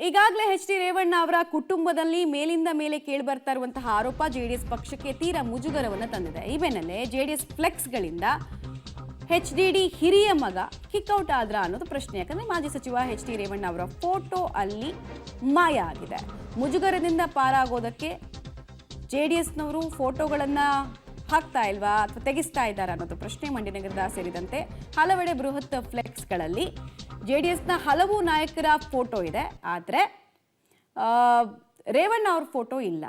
ಈಗಾಗಲೇ ಎಚ್.ಡಿ. ರೇವಣ್ಣ ಅವರ ಕುಟುಂಬದಲ್ಲಿ ಮೇಲಿಂದ ಮೇಲೆ ಕೇಳಿಬರ್ತಾ ಇರುವಂತಹ ಆರೋಪ ಜೆಡಿಎಸ್ ಪಕ್ಷಕ್ಕೆ ತೀರಾ ಮುಜುಗರವನ್ನು ತಂದಿದೆ. ಈ ಬೆನ್ನಲ್ಲೇ ಜೆಡಿಎಸ್ ಫ್ಲೆಕ್ಸ್ಗಳಿಂದ ಎಚ್.ಡಿ. ಹಿರಿಯ ಮಗ ಕಿಕ್ಔಟ್ ಆದ್ರ ಅನ್ನೋದು ಪ್ರಶ್ನೆ. ಯಾಕಂದ್ರೆ ಮಾಜಿ ಸಚಿವ ಎಚ್.ಡಿ. ರೇವಣ್ಣ ಅವರ ಫೋಟೋ ಅಲ್ಲಿ ಮಾಯ ಆಗಿದೆ. ಮುಜುಗರದಿಂದ ಪಾರಾಗೋದಕ್ಕೆ ಜೆಡಿಎಸ್ನವರು ಫೋಟೋಗಳನ್ನ ಹಾಕ್ತಾ ಇಲ್ವಾ ಅಥವಾ ತೆಗಿಸ್ತಾ ಇದ್ದಾರಾ ಅನ್ನೋದು ಪ್ರಶ್ನೆ. ಮಂಡ್ಯನಗರದ ಸೇರಿದಂತೆ ಹಲವೆಡೆ ಬೃಹತ್ ಫ್ಲೆಕ್ಸ್ಗಳಲ್ಲಿ ಜೆಡಿಎಸ್ನ ಹಲವು ನಾಯಕರ ಫೋಟೋ ಇದೆ, ಆದರೆ ರೇವಣ್ಣ ಅವ್ರ ಫೋಟೋ ಇಲ್ಲ.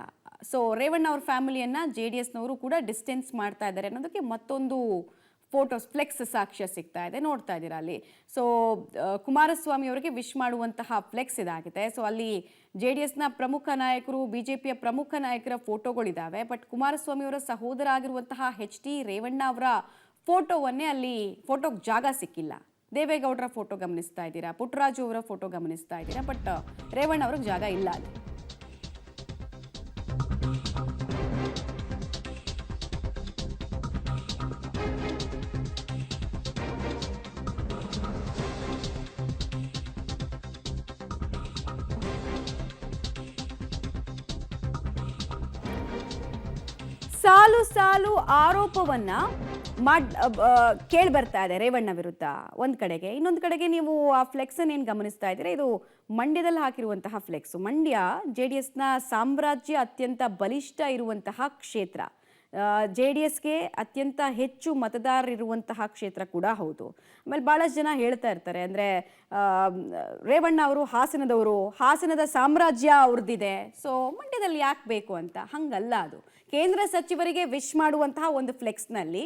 ಸೊ ರೇವಣ್ಣ ಅವ್ರ ಫ್ಯಾಮಿಲಿಯನ್ನ ಜೆಡಿಎಸ್ನವರು ಕೂಡ ಡಿಸ್ಟೆನ್ಸ್ ಮಾಡ್ತಾ ಇದ್ದಾರೆ ಅನ್ನೋದಕ್ಕೆ ಮತ್ತೊಂದು ಫೋಟೋಸ್ ಫ್ಲೆಕ್ಸ್ ಸಾಕ್ಷ್ಯ ಸಿಗ್ತಾ ಇದೆ, ನೋಡ್ತಾ ಇದ್ದೀರಾ ಅಲ್ಲಿ. ಸೊ ಕುಮಾರಸ್ವಾಮಿ ಅವರಿಗೆ ವಿಶ್ ಮಾಡುವಂತಹ ಫ್ಲೆಕ್ಸ್ ಇದಾಗಿದೆ. ಸೊ ಅಲ್ಲಿ ಜೆಡಿಎಸ್ನ ಪ್ರಮುಖ ನಾಯಕರು, ಬಿಜೆಪಿಯ ಪ್ರಮುಖ ನಾಯಕರ ಫೋಟೋಗಳಿದ್ದಾವೆ. ಬಟ್ ಕುಮಾರಸ್ವಾಮಿ ಅವರ ಸಹೋದರ ಆಗಿರುವಂತಹ ಎಚ್.ಡಿ. ರೇವಣ್ಣ ಅವರ ಫೋಟೋವನ್ನೇ ಅಲ್ಲಿ ಫೋಟೋಗೆ ಜಾಗ ಸಿಕ್ಕಿಲ್ಲ. ದೇವೇಗೌಡರ ಫೋಟೋ ಗಮನಿಸ್ತಾ ಇದ್ದೀರಾ, ಪುಟ್ಟರಾಜು ಅವರ ಫೋಟೋ ಗಮನಿಸ್ತಾ ಇದ್ದೀರಾ, ಬಟ್ ರೇವಣ್ಣ ಅವ್ರಿಗೆ ಜಾಗ ಇಲ್ಲ ಅಲ್ಲಿ. ಸಾಲು ಸಾಲು ಆರೋಪವನ್ನ ಕೇಳಿ ಬರ್ತಾ ಇದೆ ರೇವಣ್ಣ ವಿರುದ್ಧ. ಒಂದ್ ಕಡೆಗೆ, ಇನ್ನೊಂದು ಕಡೆಗೆ ನೀವು ಆ ಫ್ಲೆಕ್ಸ್ ಏನು ಗಮನಿಸ್ತಾ ಇದ್ದೀರಾ, ಇದು ಮಂಡ್ಯದಲ್ಲಿ ಹಾಕಿರುವಂತಹ ಫ್ಲೆಕ್ಸ್. ಮಂಡ್ಯ ಜೆಡಿಎಸ್ನ ಸಾಮ್ರಾಜ್ಯ ಅತ್ಯಂತ ಬಲಿಷ್ಠ ಇರುವಂತಹ ಕ್ಷೇತ್ರ, ಜೆಡಿಎಸ್ಗೆ ಅತ್ಯಂತ ಹೆಚ್ಚು ಮತದಾರರಿರುವಂತಹ ಕ್ಷೇತ್ರ ಕೂಡ ಹೌದು. ಆಮೇಲೆ ಬಹಳಷ್ಟು ಜನ ಹೇಳ್ತಾ ಇರ್ತಾರೆ, ಅಂದ್ರೆ ರೇವಣ್ಣ ಅವರು ಹಾಸನದವರು, ಹಾಸನದ ಸಾಮ್ರಾಜ್ಯ ಅವ್ರದ್ದಿದೆ, ಸೊ ಮಂಡ್ಯದಲ್ಲಿ ಯಾಕೆ ಬೇಕು ಅಂತ. ಹಂಗಲ್ಲ, ಅದು ಕೇಂದ್ರ ಸಚಿವರಿಗೆ ವಿಶ್ ಮಾಡುವಂತಹ ಒಂದು ಫ್ಲೆಕ್ಸ್ನಲ್ಲಿ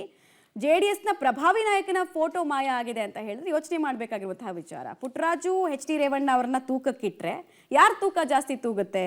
ಜೆಡಿಎಸ್ನ ಪ್ರಭಾವಿ ನಾಯಕನ ಫೋಟೋ ಮಾಯ ಆಗಿದೆ ಅಂತ ಹೇಳಿದ್ರೆ ಯೋಚನೆ ಮಾಡಬೇಕಾಗಿರುವಂತಹ ವಿಚಾರ. ಪುಟ್ಟರಾಜು ಎಚ್.ಡಿ. ರೇವಣ್ಣ ಅವರನ್ನ ತೂಕಕ್ಕಿಟ್ರೆ ಯಾರು ತೂಕ ಜಾಸ್ತಿ ತೂಗುತ್ತೆ?